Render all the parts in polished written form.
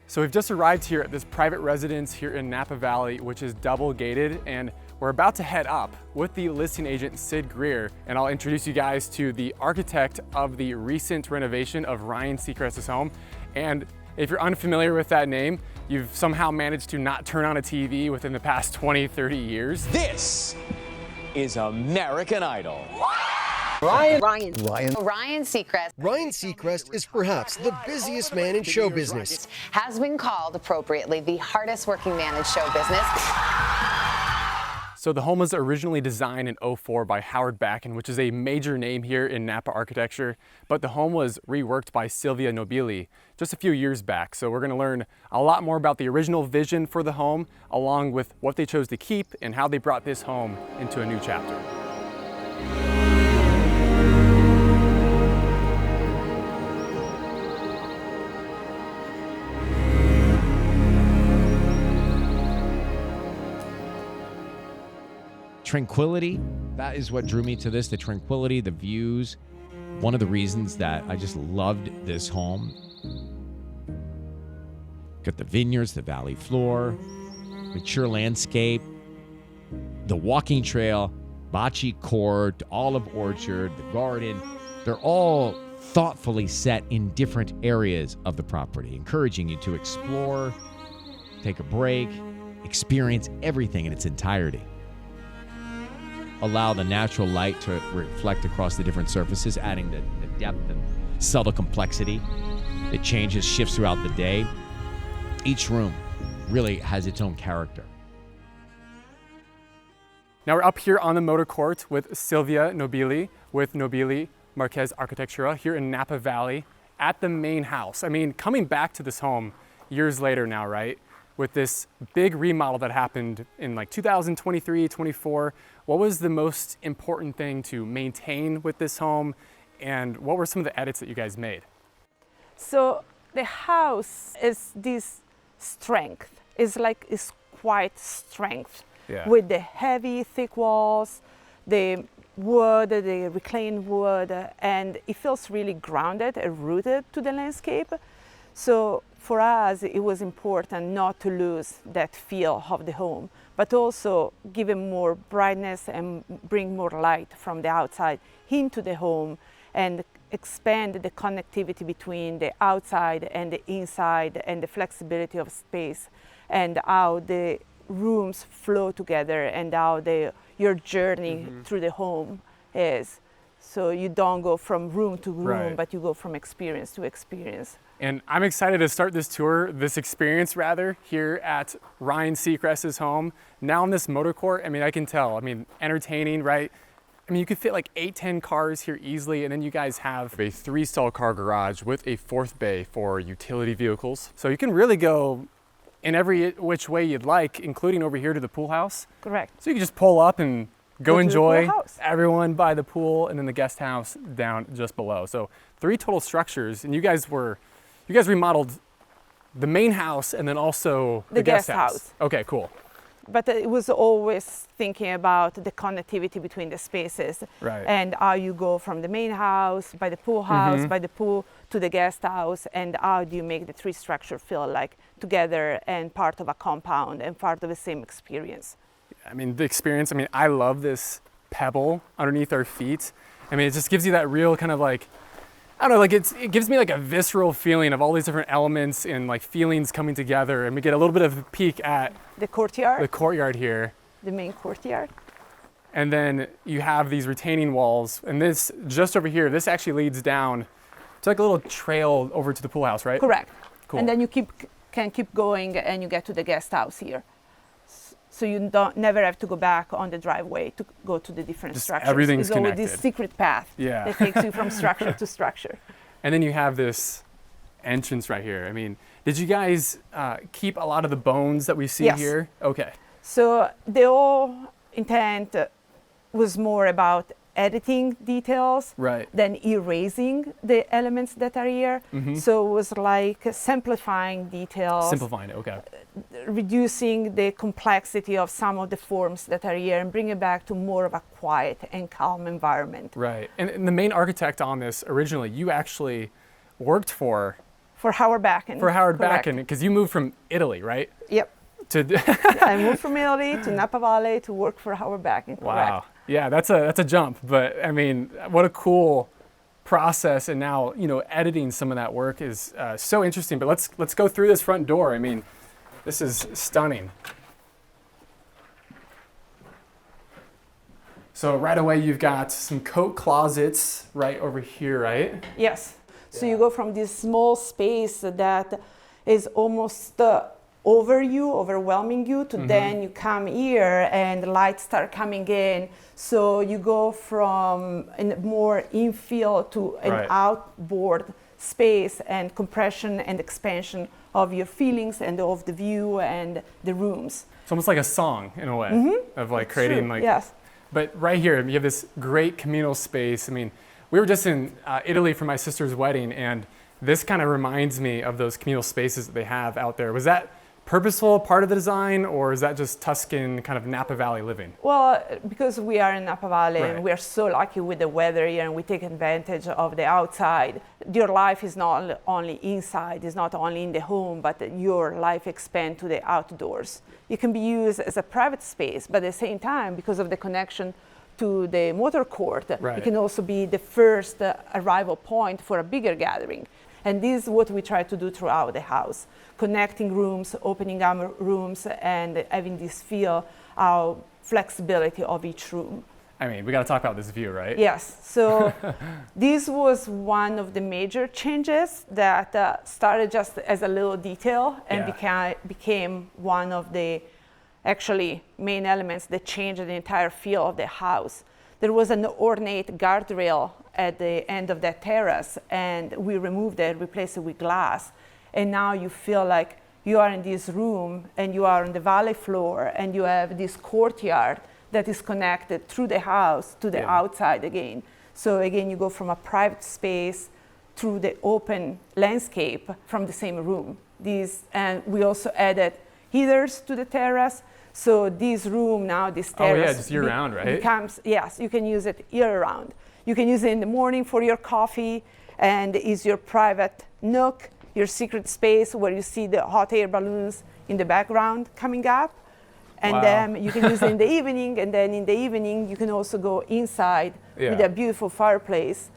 So we've just arrived here at this private residence here in Napa Valley, which is double gated, and we're about to head up with the listing agent, Cyd Greer, and I'll introduce you guys to the architect of the recent renovation of Ryan Seacrest's home. And if you're unfamiliar with that name, you've somehow managed to not turn on a TV within the past 20, 30 years. This is American Idol. Ryan Seacrest. Ryan Seacrest is perhaps the busiest man in show business. Has been called appropriately the hardest working man in show business. So the home was originally designed in '04 by Howard Backen, which is a major name here in Napa architecture, but the home was reworked by Silvia Nobili just a few years back. So we're gonna learn a lot more about the original vision for the home, along with what they chose to keep and how they brought this home into a new chapter. Tranquility, that is what drew me to this, the tranquility, the views. One of the reasons that I just loved this home. Got the vineyards, the valley floor, mature landscape, the walking trail, Bocce Court, olive orchard, the garden. They're all thoughtfully set in different areas of the property, encouraging you to explore, take a break, experience everything in its entirety. Allow the natural light to reflect across the different surfaces, adding the depth and subtle complexity. It changes, shifts throughout the day. Each room really has its own character. Now we're up here on the motor court with Silvia Nobili, with Nobili Marqués Architectura here in Napa Valley at the main house. I mean, coming back to this home years later now, right? With this big remodel that happened in like 2023, 24, what was the most important thing to maintain with this home, and what were some of the edits that you guys made? So the house is this strength, it's quite strength, with the heavy, thick walls, the wood, the reclaimed wood, and it feels really grounded and rooted to the landscape. So for us, it was important not to lose that feel of the home, but also give it more brightness and bring more light from the outside into the home and expand the connectivity between the outside and the inside and the flexibility of space and how the rooms flow together and how your journey through the home is. So you don't go from room to room, but you go from experience to experience. And I'm excited to start this tour, this experience rather, here at Ryan Seacrest's home. Now on this motor court, I mean, I can tell, entertaining, right? I mean, you could fit like 8-10 cars here easily, and then you guys have a 3-stall car garage with a 4th bay for utility vehicles. So you can really go in every which way you'd like, including over here to the pool house. Correct. So you can just pull up and go enjoy everyone by the pool, and then the guest house down just below. So 3 total structures, and you guys remodeled the main house and then also the guest house. Okay, cool. But it was always thinking about the connectivity between the spaces, and how you go from the main house, by the pool house, by the pool to the guest house, and how do you make the 3 structure feel like together and part of a compound and part of the same experience. I mean, the experience, I love this pebble underneath our feet. It just gives you that real kind of like, I don't know, it gives me like a visceral feeling of all these different elements and like feelings coming together, and we get a little bit of a peek at the courtyard. The courtyard here. The main courtyard. And then you have these retaining walls, and this just over here, this actually leads down to like a little trail over to the pool house, right? Correct. Cool. And then you can keep going and you get to the guest house here. So you never have to go back on the driveway to go to the different structures. Everything's connected. It's always this secret path that takes you from structure to structure. And then you have this entrance right here. Did you guys keep a lot of the bones that we see here? Okay. So the whole intent was more about editing details than erasing the elements that are here. So it was like simplifying details. Simplifying it, okay. Reducing the complexity of some of the forms that are here and bring it back to more of a quiet and calm environment. Right, and the main architect on this originally, you actually worked for For Howard Backen. For Howard correct. Backen, because you moved from Italy, right? Yep. I moved from Italy to Napa Valley to work for Howard Backen. Wow. Yeah, that's a jump, but I mean, what a cool process. And now, editing some of that work is so interesting. But let's go through this front door. I mean, this is stunning. So right away, you've got some coat closets right over here, right? Yes. So you go from this small space that is almost overwhelming you, to then you come here and the lights start coming in. So you go from a more infill to an outboard space and compression and expansion of your feelings and of the view and the rooms. It's almost like a song in a way of like creating like. Yes. But right here, you have this great communal space. I mean, we were just in Italy for my sister's wedding, and this kind of reminds me of those communal spaces that they have out there. Was that purposeful part of the design, or is that just Tuscan kind of Napa Valley living? Well, because we are in Napa Valley and we are so lucky with the weather here, and we take advantage of the outside. Your life is not only inside, it's not only in the home, but your life expands to the outdoors. It can be used as a private space, but at the same time, because of the connection to the motor court, it can also be the first arrival point for a bigger gathering. And this is what we try to do throughout the house, connecting rooms, opening up rooms, and having this feel of flexibility of each room. I mean, we got to talk about this view, right? Yes. So this was one of the major changes that started just as a little detail and became one of the actually main elements that changed the entire feel of the house. There was an ornate guardrail at the end of that terrace, and we removed it, replaced it with glass. And now you feel like you are in this room and you are on the valley floor, and you have this courtyard that is connected through the house to the outside again. So again, you go from a private space through the open landscape from the same room. And we also added heaters to the terrace. So this room now, this terrace, just year-round, right? Yes, you can use it year-round. You can use it in the morning for your coffee, and is your private nook, your secret space where you see the hot air balloons in the background coming up. And then you can use it in the evening, and then in the evening you can also go inside with a beautiful fireplace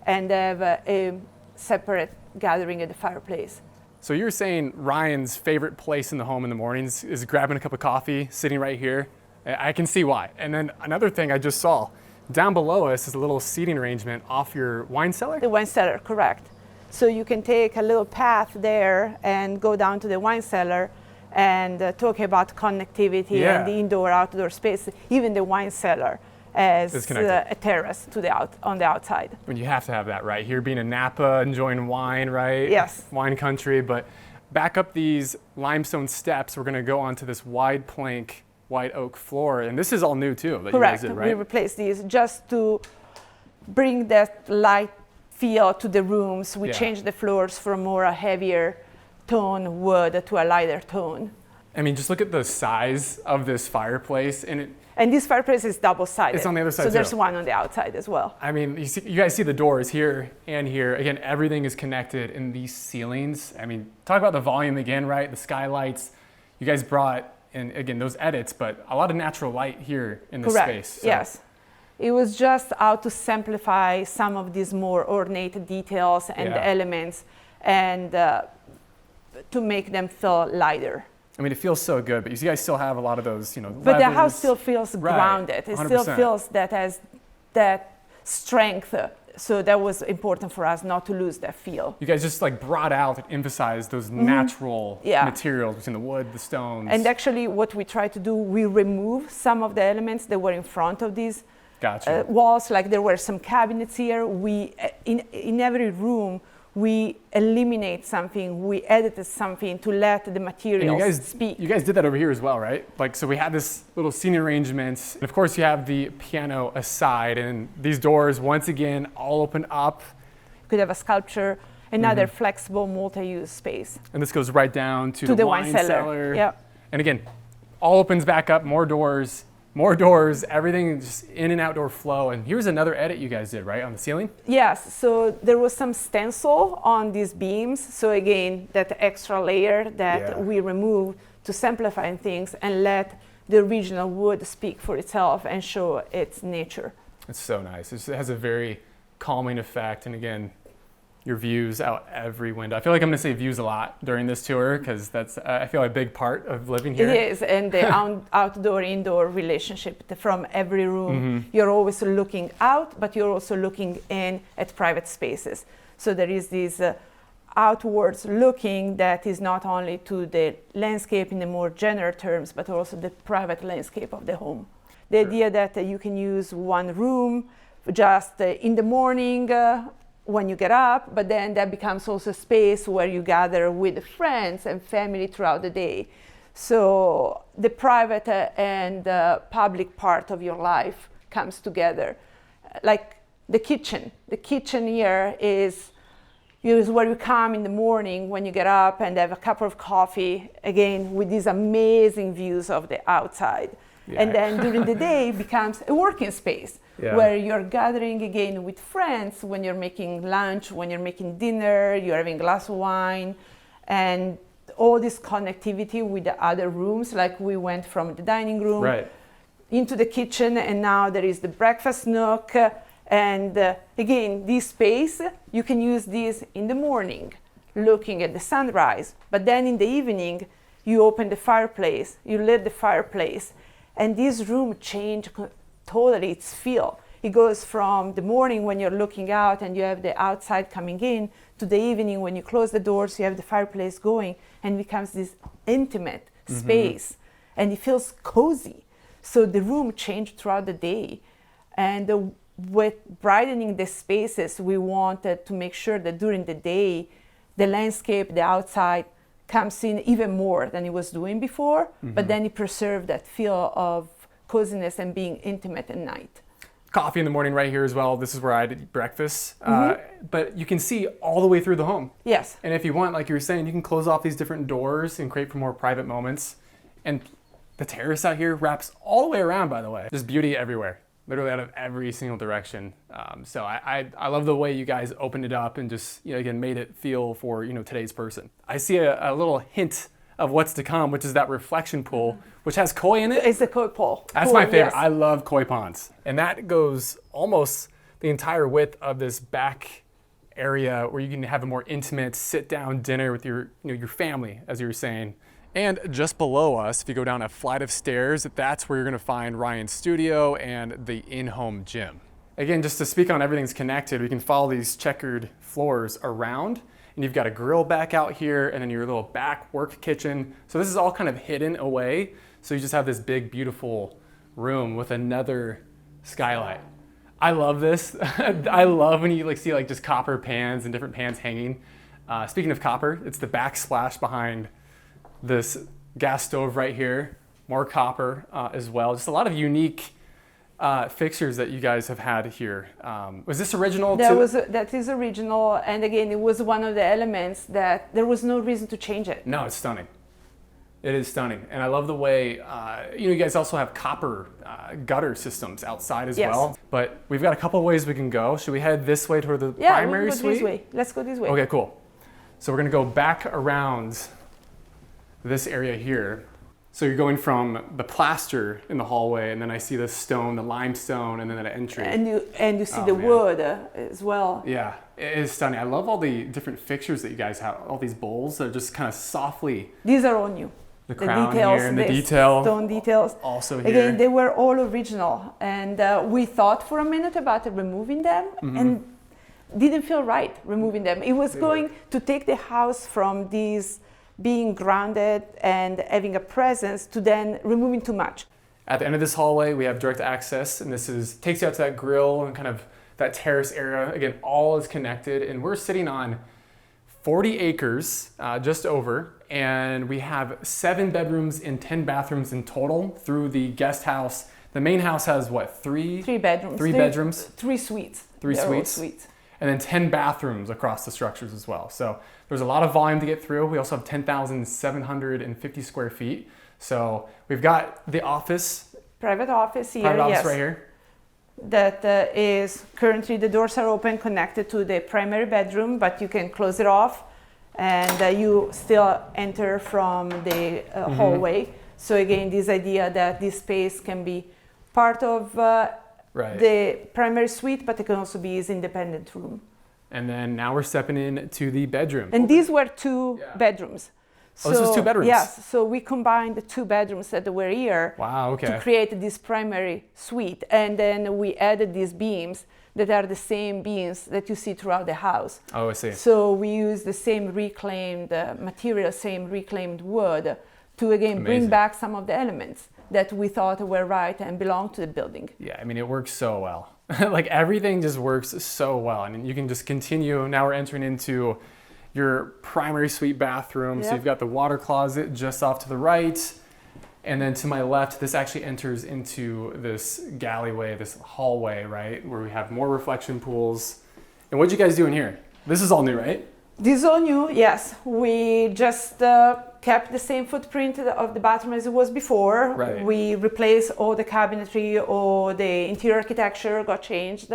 and have a separate gathering at the fireplace. So you're saying Ryan's favorite place in the home in the mornings is grabbing a cup of coffee, sitting right here. I can see why. And then another thing I just saw, down below us is a little seating arrangement off your wine cellar? The wine cellar, correct. So you can take a little path there and go down to the wine cellar and talk about connectivity and the indoor-outdoor space. Even the wine cellar as a terrace to on the outside. I mean, you have to have that, right? Here being in Napa, enjoying wine, right? Yes. Wine country, but back up these limestone steps, we're gonna go onto this wide plank, white oak floor, and this is all new too, that correct. You guys did, right? We replaced these just to bring that light feel to the rooms. We changed the floors from more a heavier tone wood to a lighter tone. I mean, just look at the size of this fireplace, and this fireplace is double-sided. It's on the other side, so there's one on the outside as well. I mean, you guys see the doors here and here. Again, everything is connected in these ceilings. I mean, talk about the volume again, right? The skylights. You guys brought in, again, those edits, but a lot of natural light here in this space. So. Yes. It was just how to simplify some of these more ornate details and elements, and to make them feel lighter. I mean, it feels so good, but you guys still have a lot of those, But levers. The house still feels grounded. It 100%. still feels that has that strength. So that was important for us not to lose that feel. You guys just like brought out and emphasized those natural materials between the wood, the stones. And actually what we tried to do, we remove some of the elements that were in front of these walls. Like there were some cabinets here. We, in every room, we eliminate something, we edited something to let the materials speak. You guys did that over here as well, right? Like, so we had this little seating arrangement. And of course you have the piano aside, and these doors, once again, all open up. You could have a sculpture, another flexible multi-use space. And this goes right down to the wine cellar. Yeah. And again, all opens back up, more doors. more doors, everything just in and outdoor flow. And here's another edit you guys did, right, on the ceiling? Yes, so there was some stencil on these beams. So again, that extra layer that we removed to simplify things and let the original wood speak for itself and show its nature. It's so nice. It has a very calming effect. And again, your views out every window. I feel like I'm going to say views a lot during this tour because that's, I feel, a big part of living here. It is, and the outdoor-indoor relationship from every room. You're always looking out, but you're also looking in at private spaces. So there is this outwards looking that is not only to the landscape in the more general terms, but also the private landscape of the home. The idea that you can use one room just in the morning, when you get up, but then that becomes also a space where you gather with friends and family throughout the day. So the private and public part of your life comes together. Like the kitchen. The kitchen here is where you come in the morning when you get up and have a cup of coffee, again, with these amazing views of the outside. Yeah. And then during the day it becomes a working space. Yeah. Where you're gathering again with friends when you're making lunch, when you're making dinner, you're having a glass of wine, and all this connectivity with the other rooms. Like we went from the dining room into the kitchen, and now there is the breakfast nook. And again, this space, you can use this in the morning, looking at the sunrise. But then in the evening, you open the fireplace, you lit the fireplace, and this room changed totally its feel. It goes from the morning when you're looking out and you have the outside coming in to the evening when you close the doors, you have the fireplace going, and it becomes this intimate space, and it feels cozy. So the room changed throughout the day. And with brightening the spaces, we wanted to make sure that during the day, the landscape, the outside comes in even more than it was doing before, but then it preserved that feel of coziness and being intimate at night. Coffee in the morning right here as well. This is where I eat breakfast. But you can see all the way through the home. Yes. And if you want, like you were saying, you can close off these different doors and create for more private moments. And the terrace out here wraps all the way around, by the way. There's beauty everywhere, literally out of every single direction. So I love the way you guys opened it up and just, again, made it feel for, today's person. I see a little hint of what's to come, which is that reflection pool, which has koi in it. It's a koi pool. That's my favorite. Yes. I love koi ponds. And that goes almost the entire width of this back area where you can have a more intimate sit-down dinner with your family, as you were saying. And just below us, if you go down a flight of stairs, that's where you're gonna find Ryan's studio and the in-home gym. Again, just to speak on everything's connected, we can follow these checkered floors around. And you've got a grill back out here and then your little back work kitchen. So this is all kind of hidden away. So you just have this big, beautiful room with another skylight. I love this. I love when you see just copper pans and different pans hanging. Speaking of copper, it's the backsplash behind this gas stove right here. More copper as well. Just a lot of unique fixtures that you guys have had here. Was this original? That is original, and again, it was one of the elements that there was no reason to change it. No, it's stunning. It is stunning, and I love the way you guys also have copper gutter systems outside as well. But we've got a couple of ways we can go. Should we head this way toward the primary suite? This way. Let's go this way. Okay, cool. So we're gonna go back around this area here. So you're going from the plaster in the hallway, and then I see the stone, the limestone, and then an entry. And you see the wood as well. Yeah, it is stunning. I love all the different fixtures that you guys have. All these bowls that are just kind of softly. These are all new. The crown details, here and the detail. Stone details. Also here. Again, they were all original, and we thought for a minute about removing them, and didn't feel right removing them. It was going to take the house from these being grounded and having a presence to then removing too much. At the end of this hallway, we have direct access, and this takes you out to that grill and kind of that terrace area. Again, all is connected, and we're sitting on 40 acres, just over, and we have 7 bedrooms and 10 bathrooms in total through the guest house. The main house has what, 3 bedrooms? 3 bedrooms? 3 suites. 3 suites. And then 10 bathrooms across the structures as well. So there's a lot of volume to get through. We also have 10,750 square feet. So we've got the office private office here. Private office yes. right here. That is currently the doors are open, connected to the primary bedroom, but you can close it off, and you still enter from the hallway. So again, this idea that this space can be part of the primary suite, but it can also be his independent room. And then now we're stepping into the bedroom. And these were two bedrooms. So, this was two bedrooms? Yes, so we combined the two bedrooms that were here to create this primary suite. And then we added these beams that are the same beams that you see throughout the house. Oh, I see. So we use the same reclaimed material, same reclaimed wood to again bring back some of the elements that we thought were right and belonged to the building. Yeah, I mean, it works so well. Like everything just works so well. And you can just continue. Now we're entering into your primary suite bathroom. Yep. So you've got the water closet just off to the right. And then to my left, this actually enters into this galleyway, this hallway, right? Where we have more reflection pools. And what'd you guys do in here? This is all new, right? This is all new, yes. We just kept the same footprint of the bathroom as it was before. Right. We replaced all the cabinetry, all the interior architecture got changed.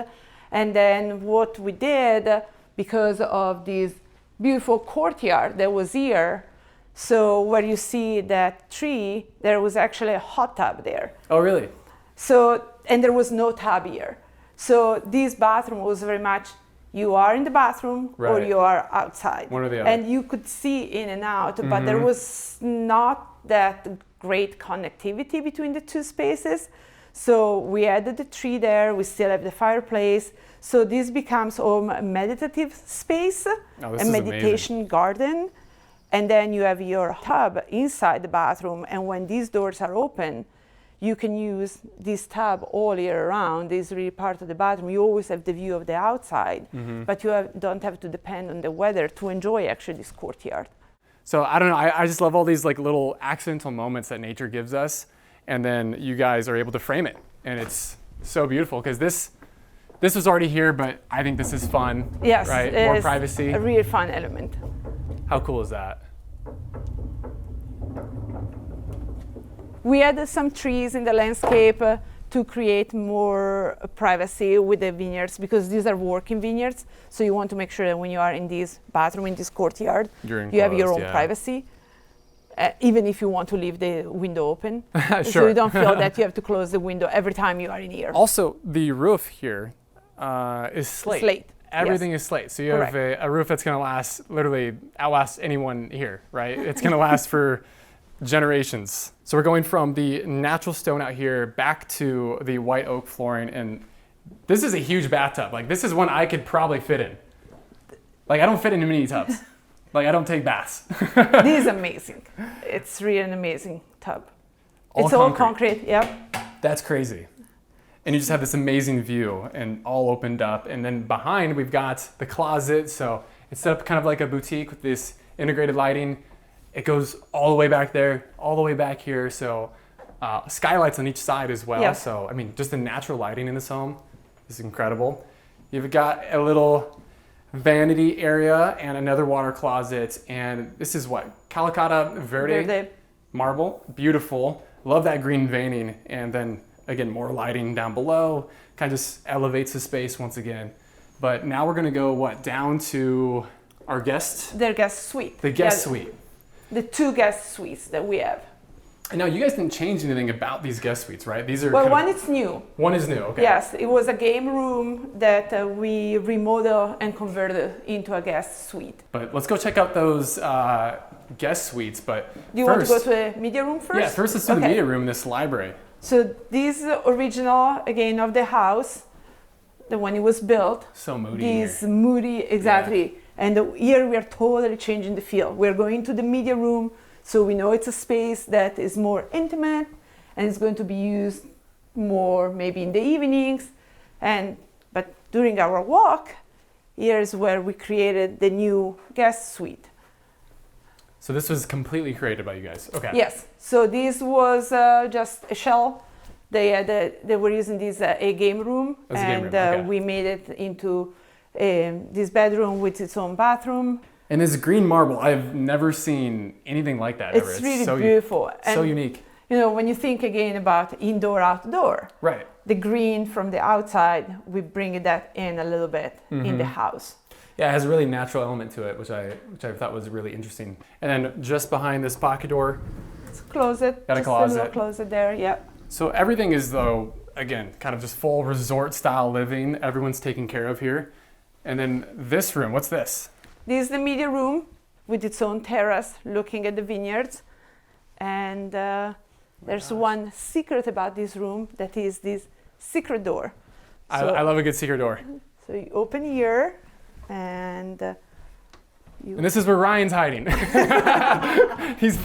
And then what we did, because of this beautiful courtyard that was here, so where you see that tree, there was actually a hot tub there. Oh, really? So, and there was no tub here. So this bathroom was very much, you are in the bathroom or you are outside. One or the other. And you could see in and out, but there was not that great connectivity between the two spaces. So we added the tree there, we still have the fireplace. So this becomes a meditative space, a meditation garden. And then you have your tub inside the bathroom. And when these doors are open, you can use this tub all year round. This is really part of the bathroom. You always have the view of the outside, but you don't have to depend on the weather to enjoy actually this courtyard. So I don't know, I just love all these like little accidental moments that nature gives us. And then you guys are able to frame it. And it's so beautiful because this was already here, but I think this is fun. Yes, right? More privacy. A really fun element. How cool is that? We added some trees in the landscape to create more privacy with the vineyards, because these are working vineyards. So you want to make sure that when you are in this bathroom, in this courtyard, you have your own privacy, even if you want to leave the window open. Sure. So you don't feel that you have to close the window every time you are in here. Also, the roof here is slate. Slate. Everything is slate. So you have a roof that's going to last, literally outlast anyone here, right? It's going to last for generations. So we're going from the natural stone out here back to the white oak flooring. And this is a huge bathtub. Like this is one I could probably fit in. Like I don't fit into mini tubs. Like I don't take baths. This is amazing. It's really an amazing tub. All it's all concrete, yep. That's crazy. And you just have this amazing view and all opened up. And then behind we've got the closet. So it's set up kind of like a boutique with this integrated lighting. It goes all the way back there, all the way back here. So skylights on each side as well. Yes. So, I mean, just the natural lighting in this home is incredible. You've got a little vanity area and another water closet. And this is what? Calicata Verde marble. Beautiful. Love that green veining. And then, again, more lighting down below. Kind of just elevates the space once again. But now we're going to go, down to our guest? Their guest suite. The guest suite. The two guest suites that we have. And now you guys didn't change anything about these guest suites, right? These are one is new. One is new, okay. Yes, it was a game room that we remodeled and converted into a guest suite. But let's go check out those guest suites. But do you want to go to the media room first? Yeah, first let's do the media room, this library. So this is the original, again, of the house, the when it was built. So moody. This moody, exactly. Yeah. And here we are totally changing the feel. We're going to the media room, so we know it's a space that is more intimate and it's going to be used more maybe in the evenings. But during our walk, here's where we created the new guest suite. So this was completely created by you guys, okay. Yes, so this was just a shell. They were using this a game room, we made it into this bedroom with its own bathroom. And this green marble, I've never seen anything like that ever. It's really beautiful. So unique. you know, when you think again about indoor, outdoor, Right. the green from the outside, we bring that in a little bit in the house. Yeah, it has a really natural element to it, which I thought was really interesting. And then just behind this pocket door, It's a closet. Got a just closet. a little closet there, yeah. so everything is, though, again, kind of just full resort style living. Everyone's taken care of here. And then this room, what's this? This is the media room with its own terrace looking at the vineyards. And there's one secret about this room, that is this secret door. I love a good secret door. So you open here and you And this is where Ryan's hiding. He's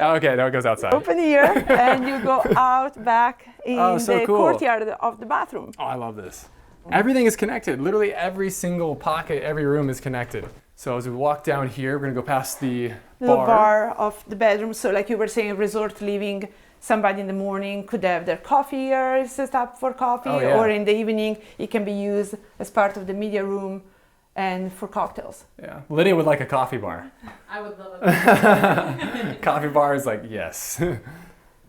okay. Now it goes outside. open here and you go out back in so the cool. courtyard of the bathroom. Oh, I love this. Everything is connected. Literally every single pocket, every room is connected. So as we walk down here, we're gonna go past the Little bar. bar of the bedroom. So like you were saying, resort living, somebody in the morning could have their coffee here, it's a stop for coffee, Oh, yeah. or in the evening it can be used as part of the media room and for cocktails. Yeah, Lydia would like a coffee bar. I would love it. Coffee bar is like, yes.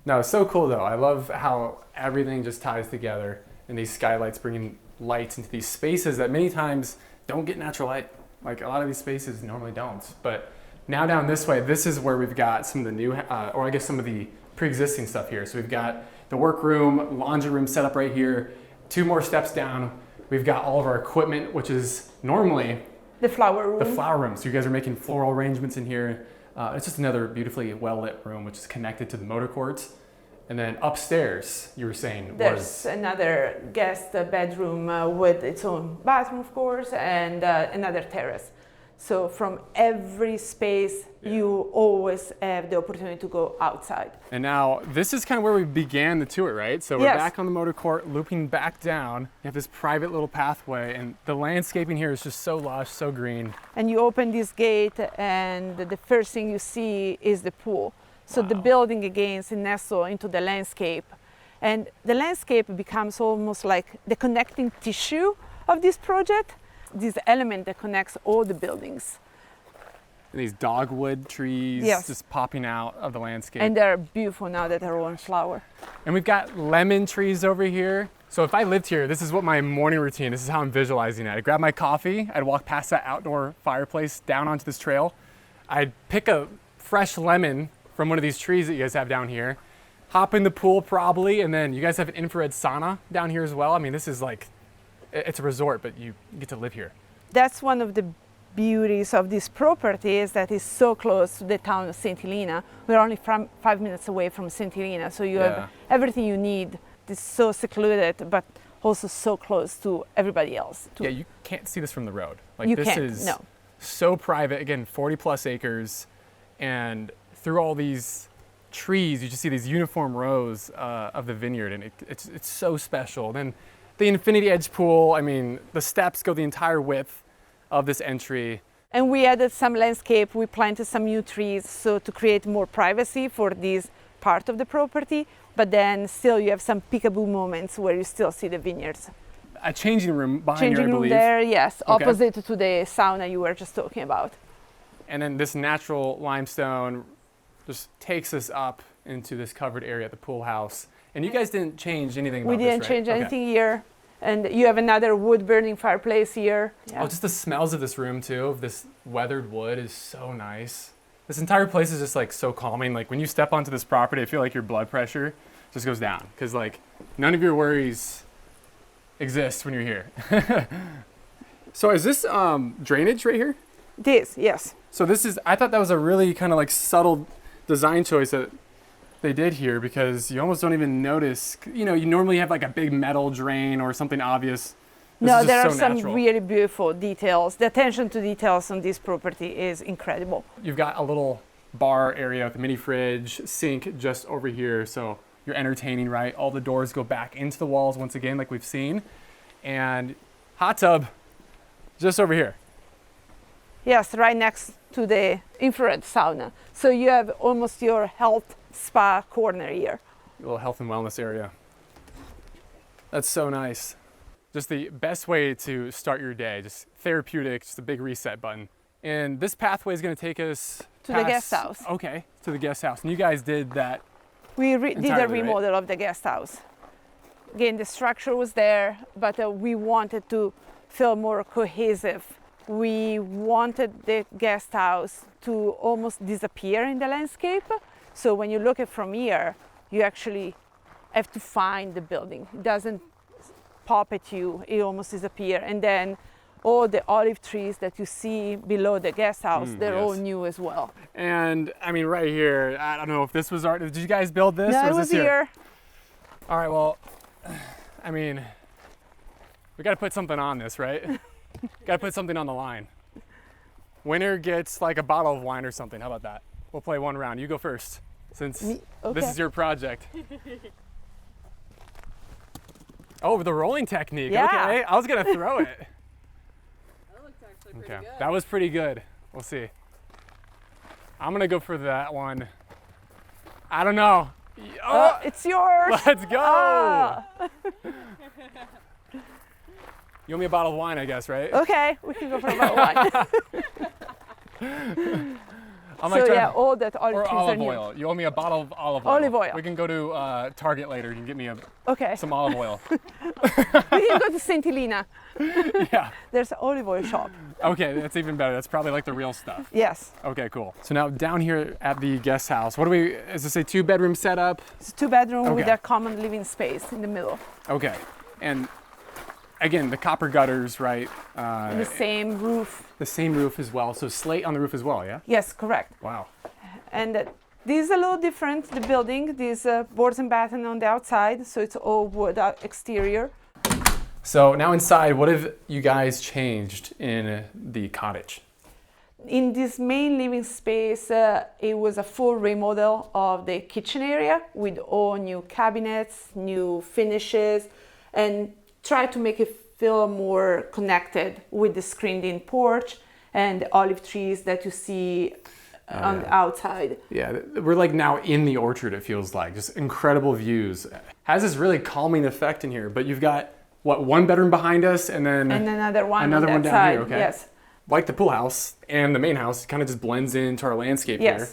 No, it's so cool though. I love how everything just ties together, and these skylights bringing lights into these spaces that many times don't get natural light. Like a lot of these spaces normally don't. But now down this way, this is where we've got some of the new, or I guess some of the pre-existing stuff here. So we've got the workroom, laundry room set up right here. 2 more steps down, we've got all of our equipment, which is normally The flower room. the flower room. So you guys are making floral arrangements in here. It's just another beautifully well-lit room, which is connected to the motor court. And then upstairs, you were saying, There's was another guest bedroom with its own bathroom, of course, and another terrace. So from every space, you always have the opportunity to go outside. And now this is kind of where we began the tour, right? So we're Yes. back on the motor court, looping back down. You have this private little pathway, and the landscaping here is just so lush, so green. And you open this gate, and the first thing you see is the pool. So the building again is nestled into the landscape. And the landscape becomes almost like the connecting tissue of this project, this element that connects all the buildings. And these dogwood trees Yes. just popping out of the landscape. And they're beautiful now that they're all in flower. And we've got lemon trees over here. So if I lived here, this is what my morning routine, this is how I'm visualizing it. I'd grab my coffee, I'd walk past that outdoor fireplace down onto this trail. I'd pick a fresh lemon from one of these trees that you guys have down here, hop in the pool probably, and then you guys have an infrared sauna down here as well. I mean, this is like, it's a resort, but you get to live here. That's one of the beauties of this property, is that it's so close to the town of St. Helena. We're only from 5 minutes away from St. Helena, so you have everything you need. It's so secluded, but also so close to everybody else. Yeah, you can't see this from the road. Like You this can't, is no. so private, again, 40 plus acres, and through all these trees, you just see these uniform rows of the vineyard, and it's so special. Then the infinity edge pool, I mean, the steps go the entire width of this entry. And we added some landscape, we planted some new trees, so to create more privacy for this part of the property, but then still you have some peekaboo moments where you still see the vineyards. A changing room behind Changing you, I room believe. there, yes, Okay. opposite to the sauna you were just talking about. And then this natural limestone just takes us up into this covered area at the pool house. And you guys didn't change anything about We didn't this, right? change Okay. anything here. And you have another wood burning fireplace here. Yeah. Oh, just the smells of this room too, of this weathered wood is so nice. This entire place is just like so calming. Like when you step onto this property, I feel like your blood pressure just goes down because like none of your worries exist when you're here. So is this drainage right here? This, yes. So this is, I thought that was a really kind of like subtle design choice that they did here, because you almost don't even notice, you know, you normally have like a big metal drain or something obvious. This No, is just there are so some natural. really beautiful details. The attention to details on this property is incredible. You've got a little bar area with a mini fridge, sink just over here, so you're entertaining, right? All the doors go back into the walls once again, like we've seen. And hot tub just over here. Yes, right next to the infrared sauna. So you have almost your health spa corner here. A little health and wellness area. That's so nice. Just the best way to start your day, just therapeutic, just a big reset button. And this pathway is going to take us To the guest house. Okay, to the guest house. And you guys did that We did a Entirely, right? remodel of the guest house. Again, the structure was there, but we wanted to feel more cohesive. We wanted the guest house to almost disappear in the landscape. So when you look at from here, you actually have to find the building. It doesn't pop at you, it almost disappears. And then all the olive trees that you see below the guest house, they're all new as well. And I mean, right here, I don't know if this was art. Did you guys build this? No, or it was this here. All right, well, I mean, we got to put something on this, right? Got to put something on the line. Winner gets like a bottle of wine or something. How about that? We'll play one round. You go first, since this is your project. Oh, the rolling technique. Yeah. Okay, I was gonna throw it. That looks actually pretty Okay, good. that was pretty good. We'll see. I'm gonna go for that one. I don't know. Oh, It's yours. let's go. Ah. You owe me a bottle of wine, I guess, right? Okay, we can go for about one. I'm So like yeah, all that olive or trees are olive new. oil. You owe me a bottle of olive oil. Olive oil. We can go to Target later. You can get me Okay, some olive oil. we can go to St. Helena. Yeah. There's an olive oil shop. Okay, that's even better. That's probably like the real stuff. Yes, Okay, cool. So now down here at the guest house, what do we, is this a 2-bedroom setup? it's a 2-bedroom with Okay. a common living space in the middle. Okay. And again, the copper gutters, right? And the same roof. The same roof as well. So slate on the roof as well, yeah? Yes, correct. Wow. And this is a little different, the building. This boards and batten on the outside, so it's all wood exterior. So now inside, what have you guys changed in the cottage? In this main living space, it was a full remodel of the kitchen area with all new cabinets, new finishes, and try to make it feel more connected with the screened-in porch and the olive trees that you see on the outside. Yeah, we're like now in the orchard, it feels like. Just incredible views. Has this really calming effect in here, but you've got, what, 1 bedroom behind us and then And another one another on one that down side. here, okay. Yes. Like the pool house and the main house, it kind of just blends into our landscape Yes. here.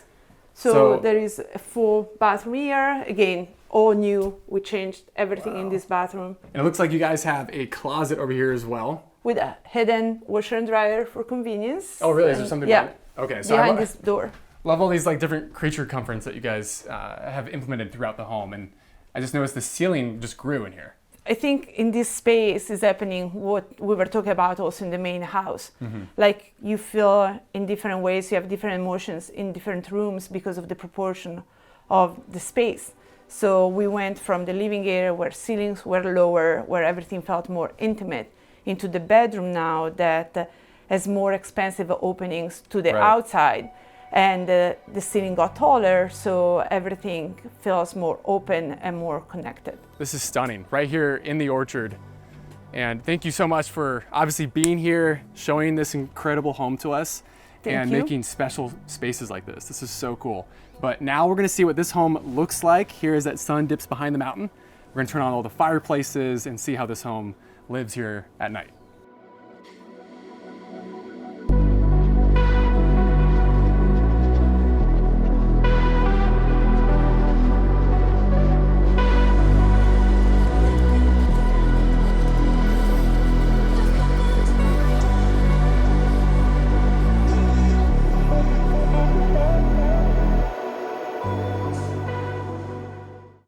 So So- there is a full bathroom here. Again, all new. We changed everything in this bathroom And it looks like you guys have a closet over here as well. with a hidden washer and dryer for convenience. Oh, really? Is there And- something yeah, behind it? Okay, so behind this door. love all these like different creature comforts that you guys have implemented throughout the home. And I just noticed the ceiling just grew in here. I think in this space is happening what we were talking about also in the main house. Like you feel in different ways, you have different emotions in different rooms because of the proportion of the space. So we went from the living area where ceilings were lower, where everything felt more intimate, into the bedroom now that has more expansive openings to the Right. outside. And the ceiling got taller, so everything feels more open and more connected. This is stunning, right here in the orchard. And thank you so much for obviously being here, showing this incredible home to us, Thank and you. making special spaces like this. This is so cool. But now we're gonna see what this home looks like. Here as that sun dips behind the mountain. We're gonna turn on all the fireplaces and see how this home lives here at night.